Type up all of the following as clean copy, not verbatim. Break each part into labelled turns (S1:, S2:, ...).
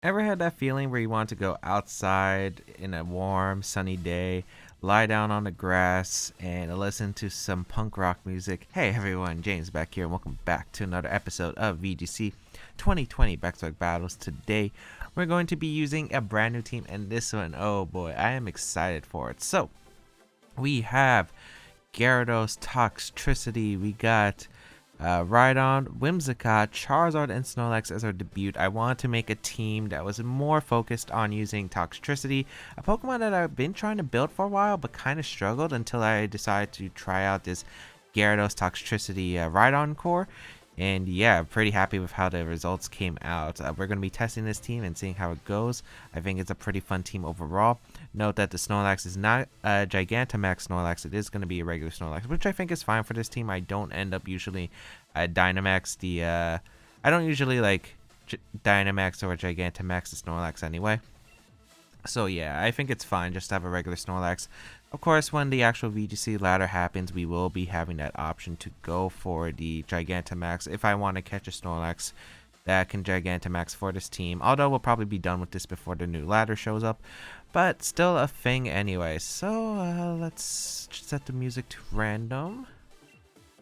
S1: Ever had that feeling where you want to go outside in a warm, sunny day, lie down on the grass, and listen to some punk rock music? Hey everyone, James Baek here, and welcome back to another episode of VGC 2020 Baek Battles. Today, we're going to be using a brand new team, and this one, oh boy, I am excited for it. So, we have Gyarados, Toxtricity, we got Rhydon, Whimsicott, Charizard, and Snorlax as our debut. I wanted to make a team that was more focused on using Toxtricity, a Pokemon that I've been trying to build for a while but kind of struggled until I decided to try out this Gyarados Toxtricity Rhydon core. And yeah, I'm pretty happy with how the results came out. We're going to be testing this team and seeing how it goes. I think it's a pretty fun team overall. Note that the Snorlax is not a Gigantamax Snorlax. It is going to be a regular Snorlax, which I think is fine for this team. I don't end up usually Dynamax the... I don't usually like Dynamax or Gigantamax the Snorlax anyway. So yeah, I think it's fine just to have a regular Snorlax. Of course, when the actual VGC ladder happens, we will be having that option to go for the Gigantamax if I want to catch a Snorlax that can Gigantamax for this team. Although we'll probably be done with this before the new ladder shows up. But still a thing anyway. So let's set the music to random.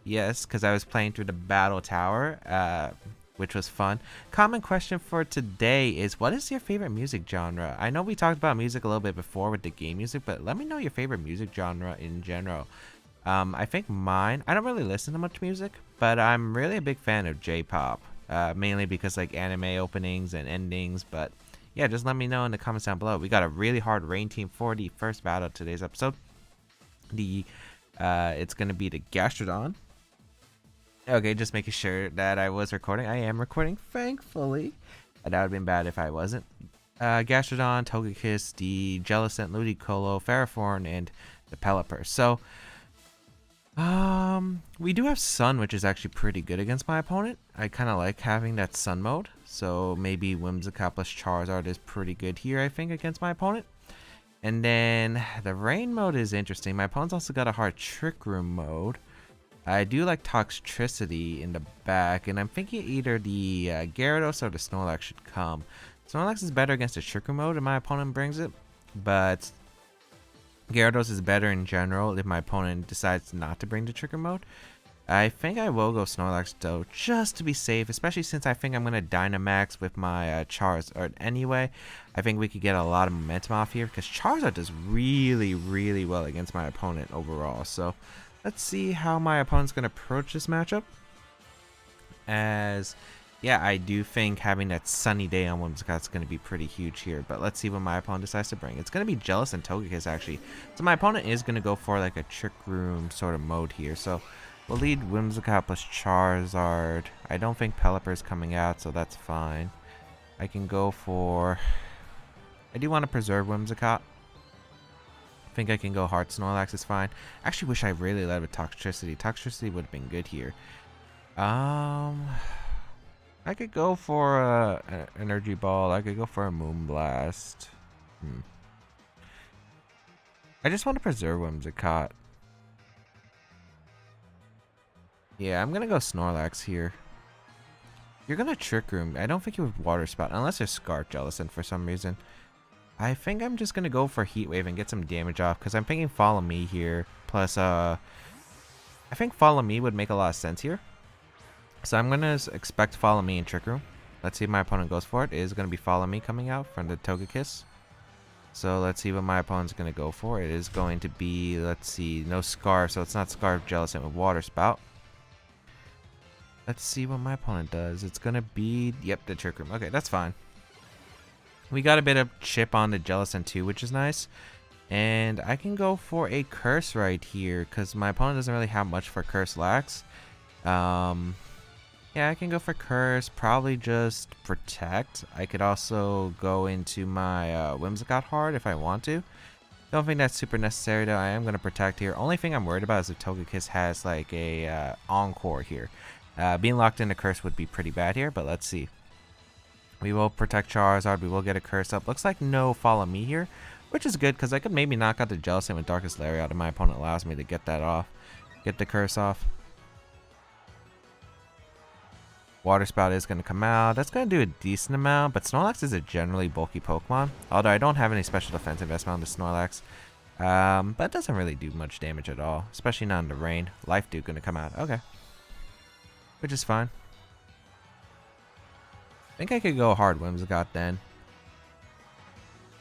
S1: Yes, because I was playing through the Battle Tower, which was fun. Common question for today is, what is your favorite music genre? I know we talked about music a little bit before with the game music, but let me know your favorite music genre in general. I think mine, I don't really listen to much music, but I'm really a big fan of J-pop, mainly because like anime openings and endings. But yeah, just let me know in the comments down below. We got a really hard rain team for the first battle of today's episode. It's gonna be the Gastrodon. Okay, just making sure that I was recording. I am recording, thankfully. That would have been bad if I wasn't. Gastrodon, Togekiss, the Jellicent, Ludicolo, Ferrothorn, and the Pelipper. So, we do have Sun, which is actually pretty good against my opponent. I kind of like having that Sun mode. So, maybe Whimsicott plus Charizard is pretty good here, I think, against my opponent. And then, the Rain mode is interesting. My opponent's also got a hard Trick Room mode. I do like Toxtricity in the back, and I'm thinking either the Gyarados or the Snorlax should come. Snorlax is better against the Trick Room mode if my opponent brings it, but Gyarados is better in general if my opponent decides not to bring the Trick Room mode. I think I will go Snorlax though, just to be safe, especially since I think I'm going to Dynamax with my Charizard anyway. I think we could get a lot of momentum off here, because Charizard does really, really well against my opponent overall, so... Let's see how my opponent's going to approach this matchup. As, yeah, I do think having that sunny day on Whimsicott is going to be pretty huge here. But let's see what my opponent decides to bring. It's going to be Jellicent and Togekiss, actually. So my opponent is going to go for like a Trick Room sort of mode here. So we'll lead Whimsicott plus Charizard. I don't think Pelipper is coming out, so that's fine. I can go for... I do want to preserve Whimsicott. I think I can go hard Snorlax is fine. Actually wish I really led with Toxtricity. Toxtricity would have been good here. I could go for an Energy Ball. I could go for a Moonblast. I just want to preserve Whimsicott. Yeah, I'm gonna go Snorlax here. You're gonna Trick Room. I don't think you have Water Spout unless there's Scarf Jellicent for some reason. I think I'm just going to go for Heat Wave and get some damage off, because I'm thinking Follow Me here. Plus, I think Follow Me would make a lot of sense here. So I'm going to expect Follow Me in Trick Room. Let's see if my opponent goes for it. It is going to be Follow Me coming out from the Togekiss. So let's see what my opponent's going to go for. It is going to be, let's see, no Scarf, so it's not Scarf Jellicent with Water Spout. Let's see what my opponent does. It's going to be, yep, the Trick Room. Okay, that's fine. We got a bit of chip on the Jellicent too, which is nice. And I can go for a Curse right here, because my opponent doesn't really have much for Curse Lax. Yeah, I can go for Curse, probably just Protect. I could also go into my Whimsicott hard if I want to. Don't think that's super necessary though. I am going to Protect here. Only thing I'm worried about is if Togekiss has like a Encore here. Being locked into Curse would be pretty bad here, but let's see. We will protect Charizard. We will get a Curse up. Looks like no Follow Me here, which is good because I could maybe knock out the Jellicent with Darkest Lariat if my opponent allows me to get that off. Get the Curse off. Water Spout is going to come out. That's going to do a decent amount, but Snorlax is a generally bulky Pokemon. Although I don't have any special defense investment on the Snorlax. But it doesn't really do much damage at all, especially not in the rain. Life Duke going to come out. Okay. Which is fine. I think I could go hard Whimsicott then.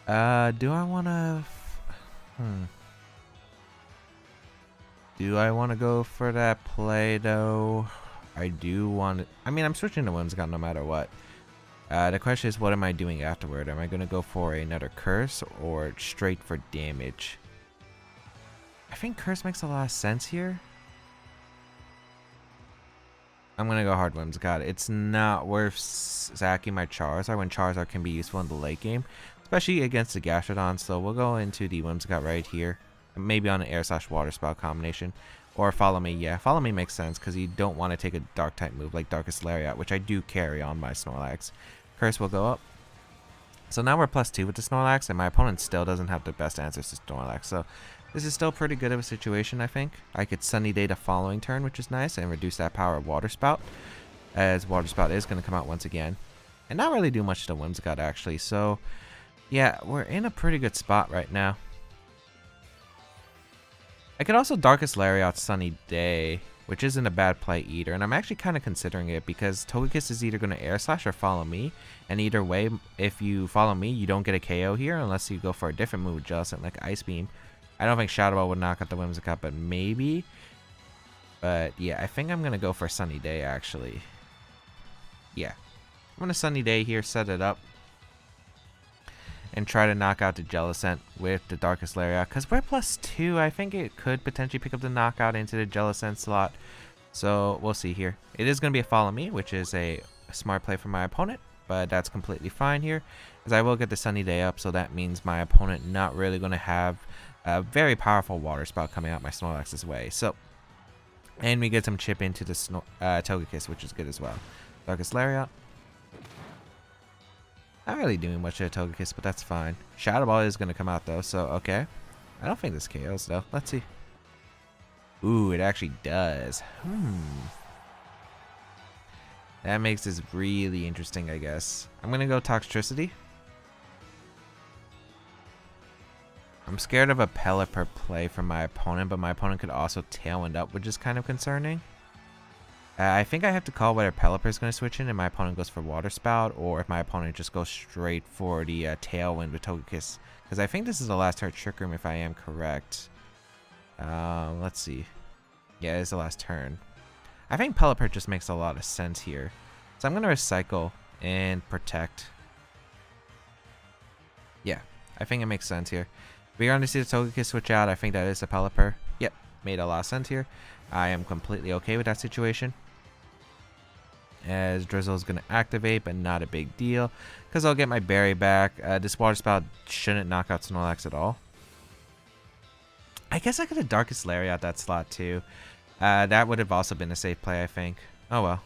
S1: Do I want to... Do I want to go for that play though? I do want to... I mean, I'm switching to Whimsicott no matter what. The question is, what am I doing afterward? Am I going to go for another Curse or straight for damage? I think Curse makes a lot of sense here. I'm going to go hard Whimsicott. It's not worth sacking my Charizard when Charizard can be useful in the late game, especially against the Gastrodon. So we'll go into the Whimsicott right here. Maybe on an Air/Water Spout combination. Or Follow Me. Yeah, Follow Me makes sense because you don't want to take a Dark type move like Darkest Lariat, which I do carry on my Snorlax. Curse will go up. So now we're +2 with the Snorlax, and my opponent still doesn't have the best answers to Snorlax. So this is still pretty good of a situation, I think. I could Sunny Day the following turn, which is nice, and reduce that power of Water Spout, as Water Spout is going to come out once again. And not really do much to Whimsicott, actually. So, yeah, we're in a pretty good spot right now. I could also Darkest Lariat Sunny Day, which isn't a bad play either, and I'm actually kind of considering it because Togekiss is either going to Air Slash or Follow Me, and either way, if you Follow Me, you don't get a KO here unless you go for a different move with Jellicent like Ice Beam. I don't think Shadow Ball would knock out the Whimsicott, but maybe. But yeah, I think I'm going to go for Sunny Day actually. Yeah, I'm going to Sunny Day here, set it up, and try to knock out the Jellicent with the Darkest Lariat. Because we're +2, I think it could potentially pick up the knockout into the Jellicent slot. So we'll see here. It is going to be a Follow Me, which is a smart play for my opponent. But that's completely fine here, as I will get the Sunny Day up. So that means my opponent not really going to have a very powerful Water Spout coming out my Snorlax's way. So, and we get some chip into the Togekiss, which is good as well. Darkest Lariat. Not really doing much to the Togekiss, but that's fine. Shadow Ball is going to come out, though, so okay. I don't think this KOs, though. Let's see. Ooh, it actually does. That makes this really interesting, I guess. I'm going to go Toxtricity. I'm scared of a Pelipper play from my opponent, but my opponent could also Tailwind up, which is kind of concerning. I think I have to call whether Pelipper is going to switch in and my opponent goes for Water Spout, or if my opponent just goes straight for the Tailwind with Togekiss. Because I think this is the last turn Trick Room if I am correct. Let's see. Yeah, it's the last turn. I think Pelipper just makes a lot of sense here. So I'm going to Recycle and Protect. Yeah, I think it makes sense here. We're going to see the Togekiss switch out. I think that is a Pelipper. Yep, made a lot of sense here. I am completely okay with that situation, as Drizzle is going to activate, but not a big deal, because I'll get my berry back. This Water Spout shouldn't knock out Snorlax at all. I guess I could have Darkest Lariat that slot too. That would have also been a safe play, I think. Oh well.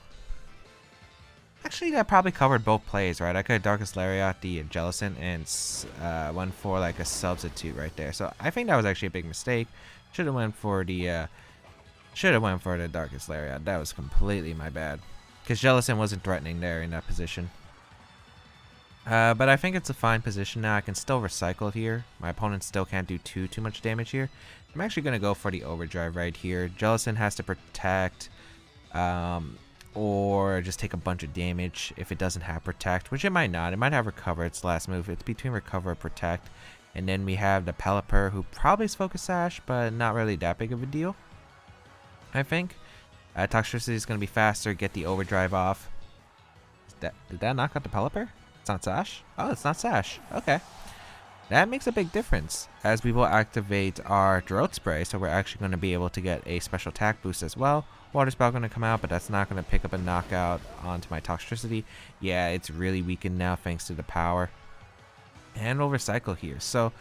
S1: Actually, that probably covered both plays, right? I could have Darkest Lariat the Jellicent and went for like a substitute right there. So I think that was actually a big mistake. Should have went for the Darkest Lariat. That was completely my bad. Because Jellicent wasn't threatening there in that position. But I think it's a fine position now. I can still recycle here. My opponent still can't do too much damage here. I'm actually going to go for the Overdrive right here. Jellicent has to Protect. Or just take a bunch of damage if it doesn't have Protect. Which it might not. It might have Recover its last move. It's between Recover and Protect. And then we have the Pelipper, who probably is Focus Sash, but not really that big of a deal, I think. Toxtricity is going to be faster. Get the Overdrive off. Did that knock out the Pelipper? It's not Sash? Oh, it's not Sash. Okay. That makes a big difference, as we will activate our Drought Spray, so we're actually going to be able to get a special attack boost as well. Water Spout going to come out, but that's not going to pick up a knockout onto my Toxtricity. Yeah, it's really weakened now thanks to the power. And we'll recycle here. So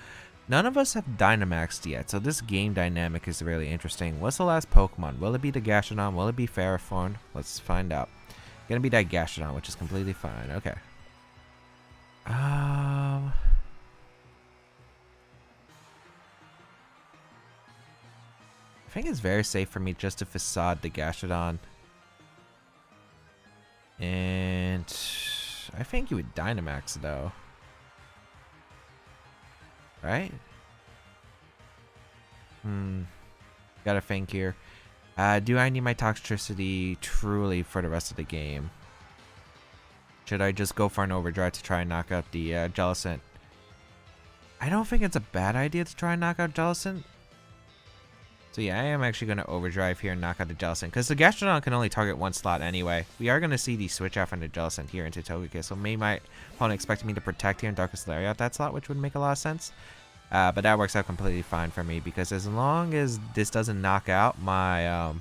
S1: none of us have Dynamaxed yet, so this game dynamic is really interesting. What's the last Pokemon? Will it be the Gastrodon? Will it be Ferrothorn? Let's find out. Gonna be that Gastrodon, which is completely fine. Okay. I think it's very safe for me just to Facade the Gastrodon. And I think you would Dynamax though. Right? Gotta think here. Do I need my Toxtricity truly for the rest of the game? Should I just go for an overdrive to try and knock out the Jellicent? I don't think it's a bad idea to try and knock out Jellicent. So yeah, I am actually going to overdrive here and knock out the Jellicent, because the Gastrodon can only target one slot anyway. We are going to see the switch out from the Jellicent here into Togekiss, so maybe my opponent expected me to protect here and Darkest Lariat that slot, which would make a lot of sense. But that works out completely fine for me, because as long as this doesn't knock out my...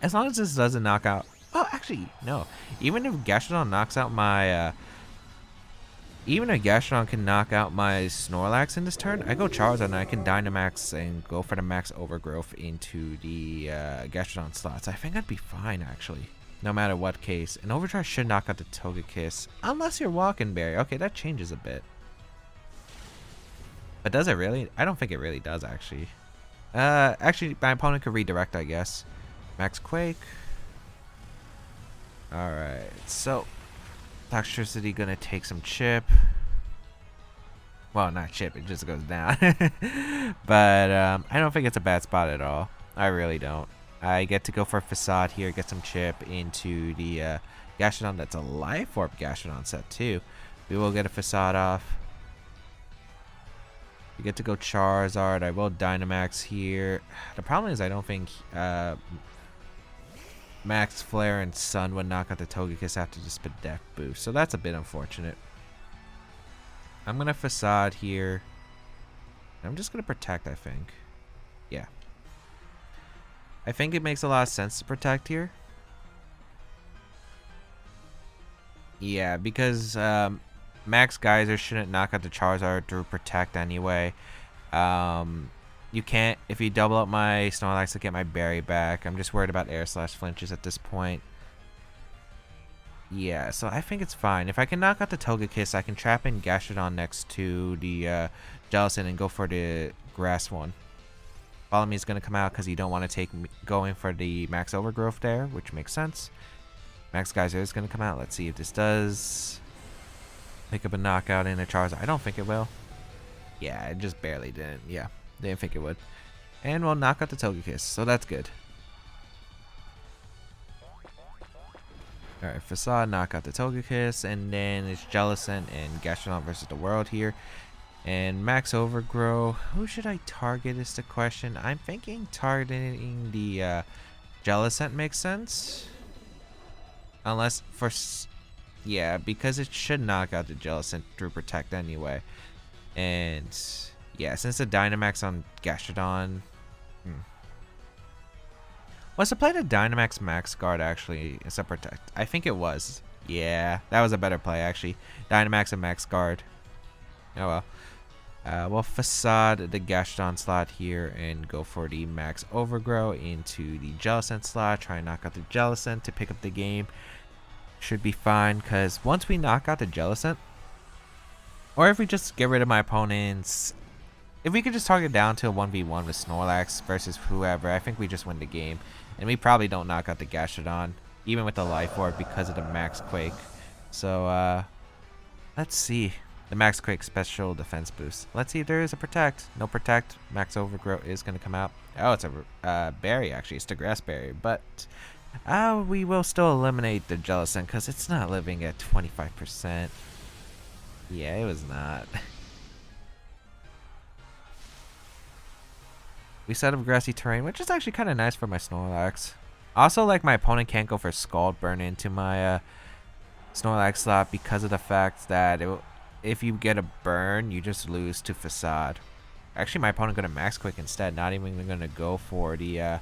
S1: as long as this doesn't knock out... Oh, actually, no. Even if Gastrodon knocks out my... even if Gastrodon can knock out my Snorlax in this turn, I go Charizard and I can Dynamax and go for the max overgrowth into the Gastrodon slots. I think I'd be fine, actually, no matter what case. An overdrive should knock out the Togekiss, unless you're Walking Berry. Okay, that changes a bit. But does it really? I don't think it really does, actually. Actually, my opponent could redirect, I guess. Max Quake. Alright, so... Toxtricity gonna take some chip. Well, not chip, it just goes down. But I don't think it's a bad spot at all. I really don't. I get to go for a Facade here, get some chip into the Gastrodon. That's a Life Orb Gastrodon set too. We will get a Facade off. We get to go Charizard. I will Dynamax here. The problem is I don't think Max Flare and Sun would knock out the Togekiss after the Spadef boost, so that's a bit unfortunate. I'm gonna Facade here. I'm just gonna protect, I think. Yeah. I think it makes a lot of sense to protect here. Yeah, because Max Geyser shouldn't knock out the Charizard through protect anyway. You can't, if you double up my Snorlax to get my berry back. I'm just worried about air slash flinches at this point. Yeah, so I think it's fine. If I can knock out the Togekiss, I can trap in Gastrodon next to the Jellicent and go for the grass one. Follow Me is going to come out because you don't want to take going for the max overgrowth there, which makes sense. Max Geyser is going to come out. Let's see if this does pick up a knockout in a Charizard. I don't think it will. Yeah, it just barely didn't. Yeah. Didn't think it would. And we'll knock out the Togekiss, so that's good. Alright, Facade, knock out the Togekiss, and then it's Jellicent and Gastrodon versus the world here. And Max Overgrow. Who should I target is the question. I'm thinking targeting the Jellicent makes sense. Unless for... yeah, because it should knock out the Jellicent through Protect anyway. And... yeah, since the Dynamax on Gastrodon... Was the play to Dynamax Max Guard actually instead of Protect? I think it was. Yeah, that was a better play actually. Dynamax and Max Guard. Oh well. We'll Facade the Gastrodon slot here and go for the Max Overgrow into the Jellicent slot. Try and knock out the Jellicent to pick up the game. Should be fine because once we knock out the Jellicent, or if we just get rid of my opponent's... if we could just target down to a 1v1 with Snorlax versus whoever, I think we just win the game. And we probably don't knock out the Gastrodon, even with the Life Orb, because of the Max Quake. So, let's see. The Max Quake special defense boost. Let's see if there is a Protect. No Protect. Max Overgrow is going to come out. Oh, it's a berry, actually. It's the Grass Berry. But we will still eliminate the Jellicent, because it's not living at 25%. Yeah, it was not. We set up grassy terrain, which is actually kind of nice for my Snorlax. Also, like, my opponent can't go for Scald Burn into my Snorlax slot because of the fact that if you get a burn, you just lose to Facade. Actually, my opponent going to Max Quick instead. Not even going to go for the...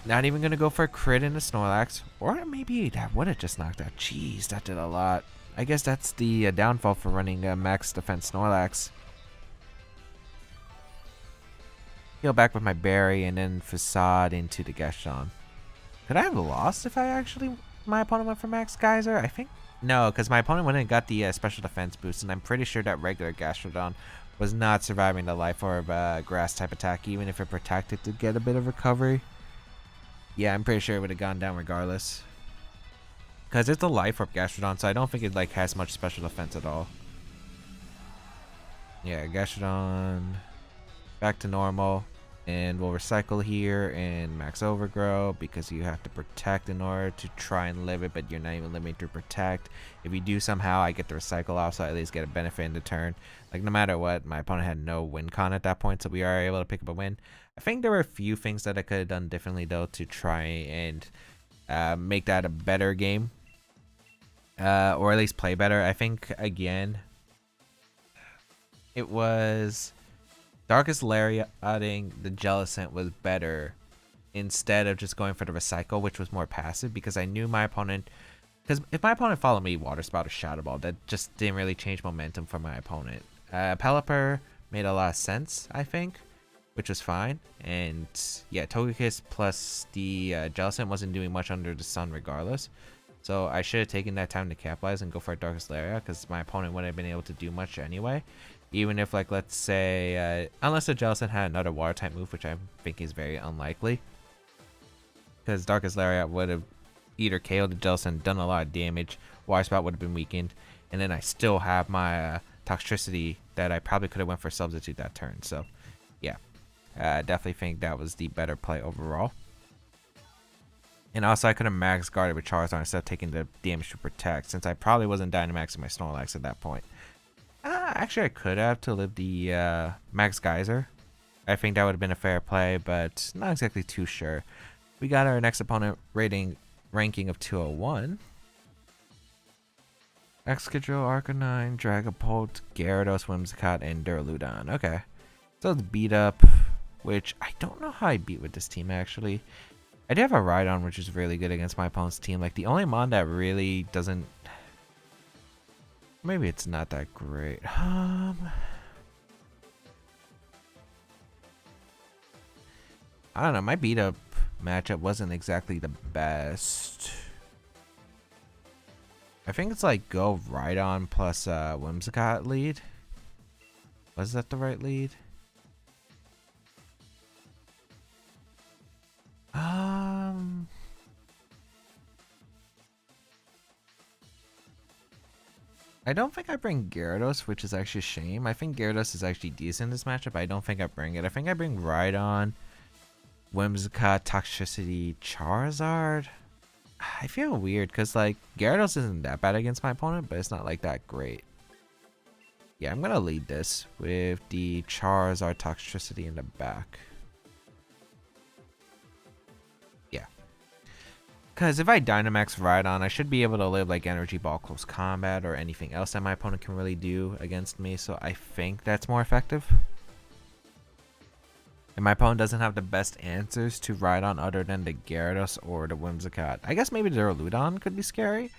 S1: not even going to go for a crit in the Snorlax. Or maybe that would have just knocked out. Jeez, that did a lot. I guess that's the downfall for running Max Defense Snorlax. Heal back with my berry and then Facade into the Gastrodon. Could I have lost if my opponent went for Max Geyser? I think no, because my opponent went and got the special defense boost, and I'm pretty sure that regular Gastrodon was not surviving the Life Orb grass type attack, even if it protected to get a bit of recovery. Yeah, I'm pretty sure it would have gone down regardless. Because it's a life orb Gastrodon, so I don't think it like has much special defense at all. Yeah, Gastrodon back to normal. And we'll recycle here and max overgrow because you have to protect in order to try and live it, but you're not even living to protect. If you do somehow, I get to recycle off, so I at least get a benefit in the turn. Like no matter what, my opponent had no win con at that point, so we are able to pick up a win. I think there were a few things that I could have done differently though to try and make that a better game, or at least play better. I think again, it was Darkest Lariating the Jellicent was better instead of just going for the recycle, which was more passive, because I knew my opponent, because if my opponent followed me Water Spout or Shadow Ball, that just didn't really change momentum for my opponent. Pelipper made a lot of sense, I think, which was fine. And yeah, Togekiss plus the Jellicent wasn't doing much under the sun regardless. So I should have taken that time to capitalize and go for a Darkest Lariat, because my opponent wouldn't have been able to do much anyway. Even if, like, let's say, unless the Jellicent had another water type move, which I think is very unlikely, because Darkest Lariat would have either KO'd the Jellicent, done a lot of damage, Water Spout would have been weakened, and then I still have my Toxtricity that I probably could have went for Substitute that turn. So, yeah, definitely think that was the better play overall. And also, I could have max guarded with Charizard instead of taking the damage to protect, since I probably wasn't Dynamaxing my Snorlax at that point. Actually, I could have to live the Max Geyser. I think that would have been a fair play, but not exactly too sure. We got our next opponent ranking of 201. Excadrill, Arcanine, Dragapult, Gyarados, Whimsicott, and Duraludon. Okay. So it's beat up, which I don't know how I beat with this team, actually. I do have a Rhydon, which is really good against my opponent's team. Like, the only mon that really doesn't... Maybe it's not that great. I don't know. My beat up matchup wasn't exactly the best. I think it's like go Rhydon plus Whimsicott lead. Was that the right lead? I don't think I bring Gyarados, which is actually a shame. I think Gyarados is actually decent in this matchup. I don't think I bring it. I think I bring Rhydon, Whimsicott, Toxtricity, Charizard. I feel weird because like Gyarados isn't that bad against my opponent, but it's not like that great. Yeah, I'm gonna lead this with the Charizard, Toxtricity in the back. Because if I Dynamax Rhydon, I should be able to live like Energy Ball, Close Combat, or anything else that my opponent can really do against me. So I think that's more effective. And my opponent doesn't have the best answers to Rhydon other than the Gyarados or the Whimsicott. I guess maybe the Duraludon could be scary.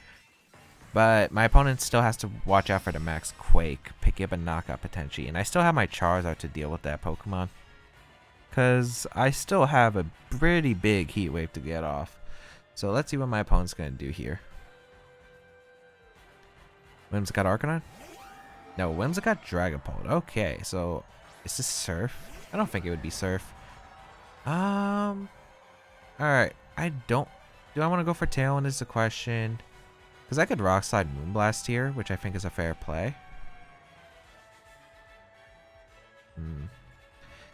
S1: But my opponent still has to watch out for the Max Quake, pick up a knockout potentially. And I still have my Charizard to deal with that Pokemon. Because I still have a pretty big Heat Wave to get off. So let's see what my opponent's going to do here. Whimsicott Arcanine? No, Whimsicott Dragapult. Okay, so is this Surf? I don't think it would be Surf. Alright, I don't... Do I want to go for Tailwind is the question. Because I could Rock Slide Moonblast here, which I think is a fair play.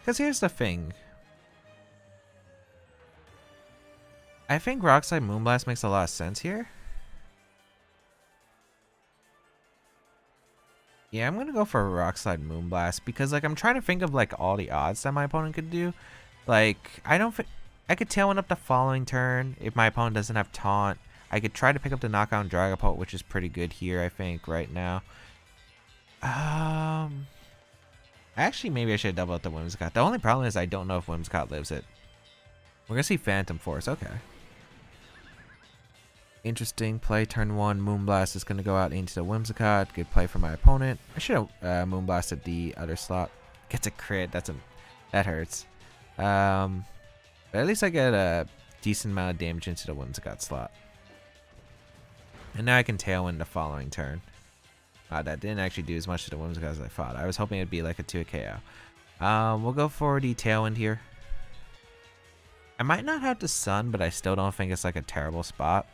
S1: Because here's the thing. I think Rock Slide Moonblast makes a lot of sense here. Yeah, I'm gonna go for Rock Slide Moonblast because like I'm trying to think of like all the odds that my opponent could do. Like I could Tailwind up the following turn if my opponent doesn't have Taunt. I could try to pick up the Knockout on Dragapult, which is pretty good here, I think, right now. Actually, maybe I should double up the Whimsicott. The only problem is I don't know if Whimsicott lives it. We're gonna see Phantom Force. Okay. Interesting play. Turn 1, Moonblast is going to go out into the Whimsicott. Good play for my opponent. I should have Moonblasted the other slot. Gets a crit. That hurts. But at least I get a decent amount of damage into the Whimsicott slot. And now I can Tailwind the following turn. That didn't actually do as much to the Whimsicott as I thought. I was hoping it'd be like a 2 KO. We'll go for the Tailwind here. I might not have the Sun, but I still don't think it's like a terrible spot.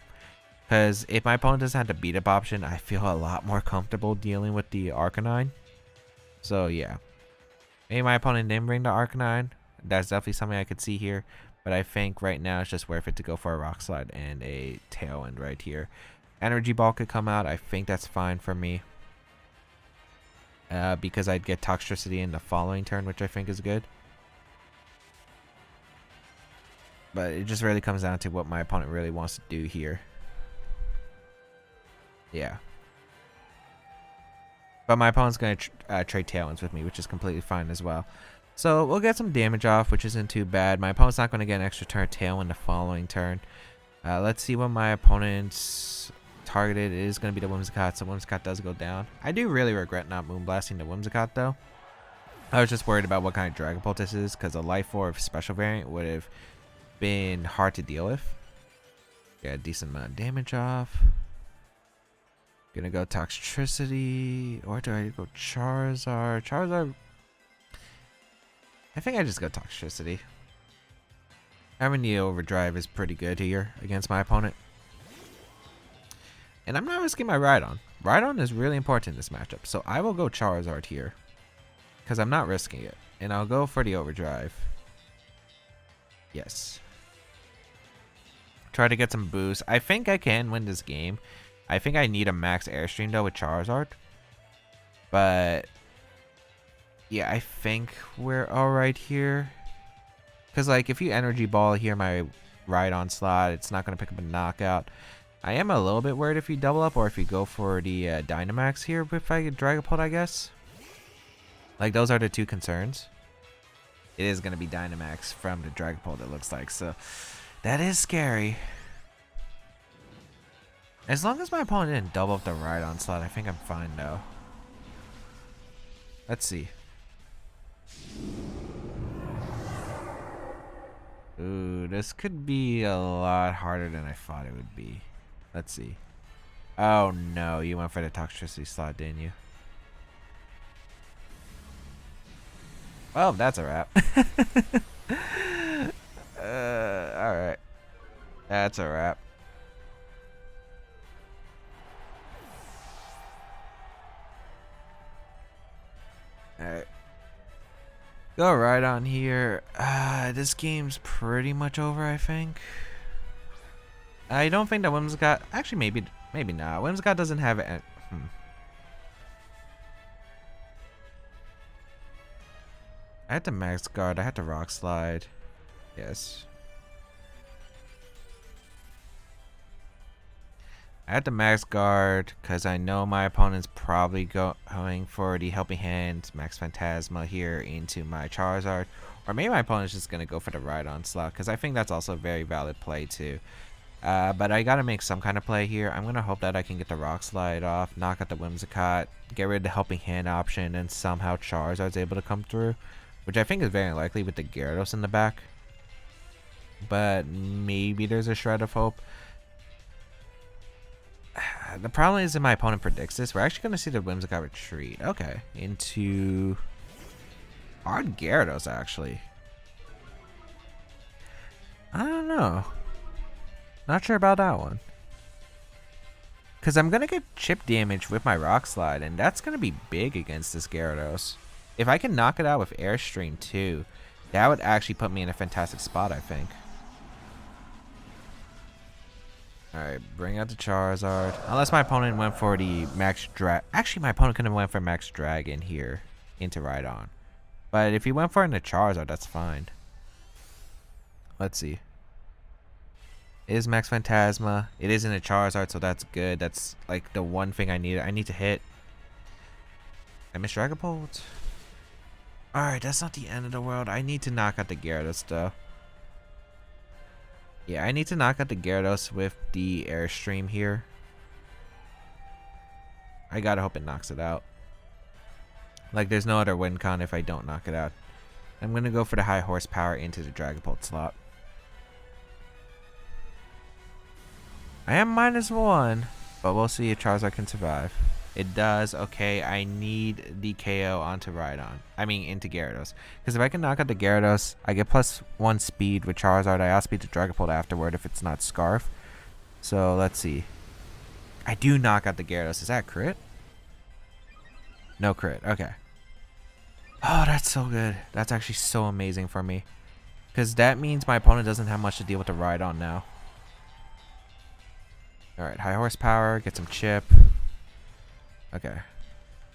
S1: Because if my opponent doesn't have the beat up option, I feel a lot more comfortable dealing with the Arcanine. So yeah. Maybe my opponent didn't bring the Arcanine. That's definitely something I could see here. But I think right now it's just worth it to go for a Rock Slide and a Tailwind right here. Energy Ball could come out. I think that's fine for me. Because I'd get Toxtricity in the following turn, which I think is good. But it just really comes down to what my opponent really wants to do here. Yeah. But my opponent's going to trade Tailwinds with me, which is completely fine as well. So we'll get some damage off, which isn't too bad. My opponent's not going to get an extra turn Tailwind the following turn. Let's see what my opponent's targeted is going to be the Whimsicott. So Whimsicott does go down. I do really regret not Moonblasting the Whimsicott though. I was just worried about what kind of Dragapult this is, because a Life Orb special variant would have been hard to deal with. Get a decent amount of damage off. Gonna go Toxtricity, or do I go Charizard? Charizard. I think I just go Toxtricity. Having the Overdrive is pretty good here against my opponent. And I'm not risking my Rhydon. Rhydon is really important in this matchup, so I will go Charizard here. Because I'm not risking it. And I'll go for the Overdrive. Yes. Try to get some boost. I think I can win this game. I think I need a max Airstream though with Charizard. But yeah, I think we're alright here. Because like if you Energy Ball here my Rhydon slot, it's not going to pick up a knockout. I am a little bit worried if you double up or if you go for the Dynamax here if I get Dragapult, I guess. Like those are the two concerns. It is going to be Dynamax from the Dragapult, it looks like. So that is scary. As long as my opponent didn't double up the Rhydon slot, I think I'm fine though. Let's see. Ooh, this could be a lot harder than I thought it would be. Let's see. Oh no, you went for the Toxtricity slot, didn't you? Oh, that's a wrap. Alright. That's a wrap. Alright. Go right on here. This game's pretty much over, I think. I don't think that Whimsicott... Actually, maybe not. Whimsicott doesn't have it. I had to Max Guard. I had to Rock Slide. Yes. I had to Max Guard because I know my opponent's probably going for the Helping Hand, Max Phantasma here into my Charizard. Or maybe my opponent's just going to go for the Rhydon slot because I think that's also a very valid play too. But I got to make some kind of play here. I'm going to hope that I can get the Rock Slide off, knock out the Whimsicott, get rid of the Helping Hand option, and somehow Charizard's able to come through. Which I think is very unlikely with the Gyarados in the back. But maybe there's a shred of hope. The problem is that my opponent predicts this. We're actually going to see the Whimsicott retreat. Okay. Into our Gyarados, actually. I don't know. Not sure about that one. Because I'm going to get chip damage with my Rock Slide. And that's going to be big against this Gyarados. If I can knock it out with Airstream too, that would actually put me in a fantastic spot, I think. Alright, bring out the Charizard. Unless my opponent went for the Max Drag. Actually, my opponent could have went for Max Dragon here into Rhydon. But if he went for it in the Charizard, that's fine. Let's see. It is Max Phantasma. It is in a Charizard, so that's good. That's like the one thing I need. I need to hit. I missed Dragapult. Alright, that's not the end of the world. I need to knock out the Gyarados though. Yeah, I need to knock out the Gyarados with the Airstream here. I gotta hope it knocks it out. Like, there's no other win con if I don't knock it out. I'm gonna go for the high horsepower into the Dragapult slot. I am -1, but we'll see if Charizard can survive. It does. Okay, I need the KO onto Rhydon. I mean, into Gyarados. Because if I can knock out the Gyarados, I get +1 speed with Charizard. I outspeed the Dragapult afterward if it's not Scarf. So, let's see. I do knock out the Gyarados. Is that crit? No crit. Okay. Oh, that's so good. That's actually so amazing for me. Because that means my opponent doesn't have much to deal with the ride on now. Alright, high horsepower. Get some chip. Okay.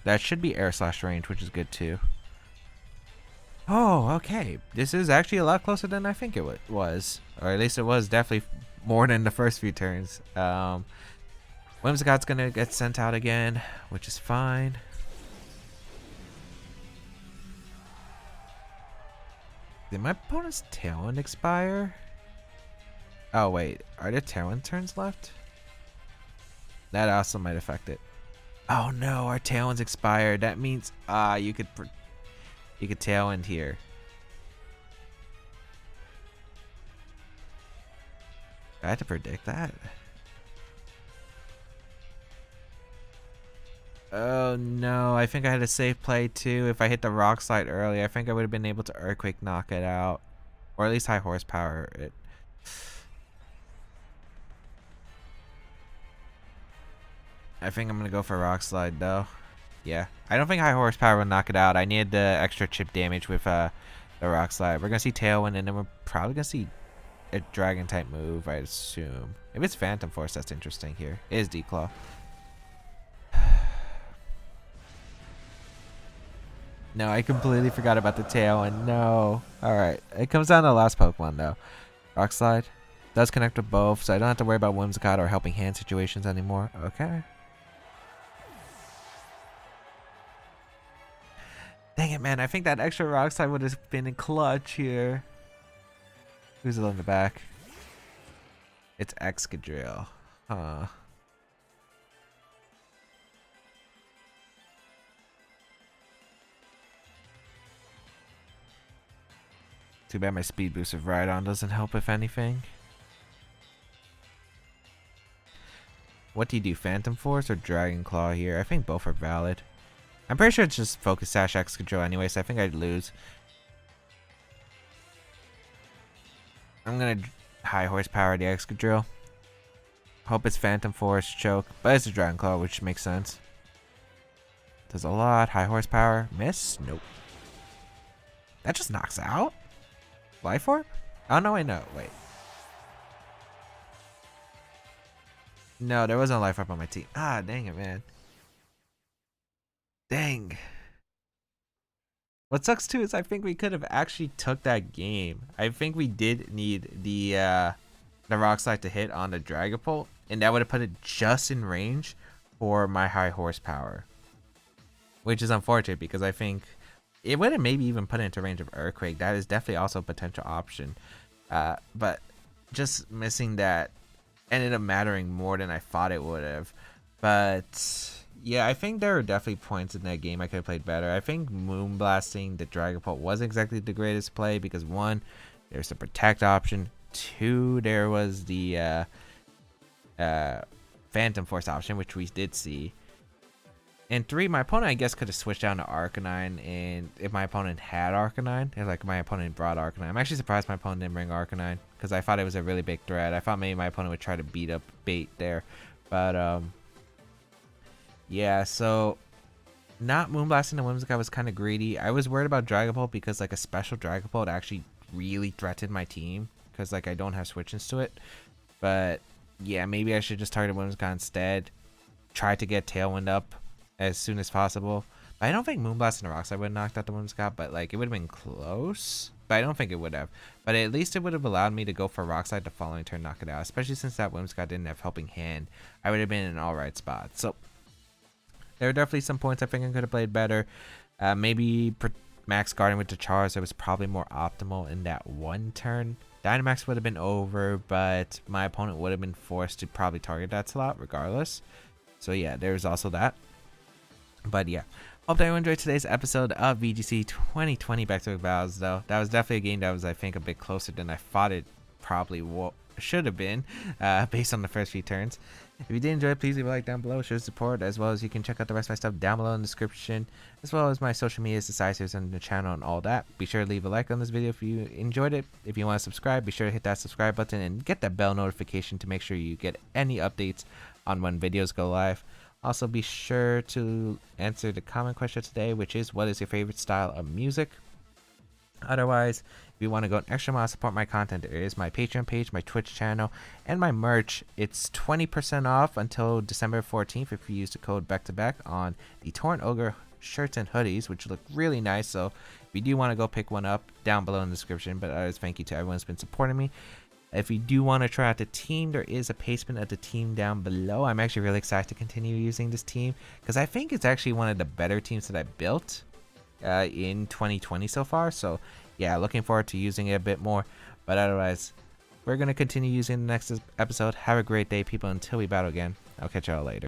S1: That should be air slash range, which is good too. Oh, okay. This is actually a lot closer than I think it was. Or at least it was definitely more than the first few turns. Whimsicott's going to get sent out again, which is fine. Did my opponent's Tailwind expire? Oh, wait. Are there Tailwind turns left? That also might affect it. Oh, no. Our Tailwind's expired. That means you could Tailwind here. I had to predict that. Oh no, I think I had a safe play too. If I hit the Rock Slide early, I think I would have been able to Earthquake knock it out. Or at least high horsepower it. I think I'm going to go for Rock Slide though. Yeah, I don't think high horsepower will knock it out. I need the extra chip damage with the Rock Slide. We're going to see Tailwind, and then we're probably going to see a Dragon type move, I assume. If it's Phantom Force, that's interesting here. It is Declaw. No, I completely forgot about the Tailwind. No. Alright, it comes down to the last Pokemon though. Rock Slide does connect with both, so I don't have to worry about Whimsicott or Helping Hand situations anymore. Okay. Dang it, man. I think that extra Rock Slide would have been in clutch here. Who's on the back? It's Excadrill. Huh. Too bad my speed boost of Rhydon doesn't help, if anything. What do you do? Phantom Force or Dragon Claw here? I think both are valid. I'm pretty sure it's just Focus Sash Excadrill anyway, so I think I'd lose. I'm gonna high horsepower the Excadrill. Hope it's Phantom Force choke, but it's a Dragon Claw, which makes sense. Does a lot. High horsepower. Miss? Nope. That just knocks out? Life Orb? Oh no, wait, no, wait. No, there wasn't a Life Orb on my team. Ah, dang it, man. Dang. What sucks too is I think we could have actually took that game. I think we did need the Rock Slide to hit on the Dragapult, and that would have put it just in range for my high horsepower. Which is unfortunate because I think it would have maybe even put it into range of Earthquake. That is definitely also a potential option. But just missing that ended up mattering more than I thought it would have. But yeah, I think there are definitely points in that game I could have played better. I think Moonblasting the Dragapult wasn't exactly the greatest play because 1, there's the Protect option. 2, there was the Phantom Force option, which we did see. And 3, my opponent, I guess, could have switched down to Arcanine, and if my opponent had Arcanine, if like my opponent brought Arcanine. I'm actually surprised my opponent didn't bring Arcanine, because I thought it was a really big threat. I thought maybe my opponent would try to beat up Bait there. But, yeah, so not Moonblasting the Whimsicott was kind of greedy. I was worried about Dragapult because, like, a special Dragapult actually really threatened my team, because, like, I don't have switch-ins to it. But, yeah, maybe I should just target Whimsicott instead. Try to get Tailwind up as soon as possible. I don't think Moonblast and the Rock Slide would have knocked out the Whimsicott, but like it would have been close. But I don't think it would have. But at least it would have allowed me to go for Rock Slide the following turn, knock it out. Especially since that Whimsicott didn't have Helping Hand. I would have been in an alright spot. So there are definitely some points I think I could have played better. Maybe Max Guarding with the Charizard was probably more optimal in that one turn. Dynamax would have been over, but my opponent would have been forced to probably target that slot regardless. So yeah, there's also that. But yeah, hope that you enjoyed today's episode of VGC 2020 Back-to-Back Battles, though. That was definitely a game that was, I think, a bit closer than I thought it probably should have been, based on the first few turns. If you did enjoy it, please leave a like down below, show support, as well as you can check out the rest of my stuff down below in the description, as well as my social media, societies, and the channel and all that. Be sure to leave a like on this video if you enjoyed it. If you want to subscribe, be sure to hit that subscribe button and get that bell notification to make sure you get any updates on when videos go live. Also, be sure to answer the comment question today, which is, what is your favorite style of music? Otherwise, if you want to go an extra mile to support my content, there is my Patreon page, my Twitch channel, and my merch. It's 20% off until December 14th if you use the code BAEK on the Torn Ogre shirts and hoodies, which look really nice. So if you do want to go pick one up, down below in the description. But otherwise, thank you to everyone who's been supporting me. If you do want to try out the team, there is a placement of the team down below. I'm actually really excited to continue using this team because I think it's actually one of the better teams that I built in 2020 so far. So yeah, looking forward to using it a bit more. But otherwise, we're going to continue using the next episode. Have a great day, people, until we battle again. I'll catch y'all later.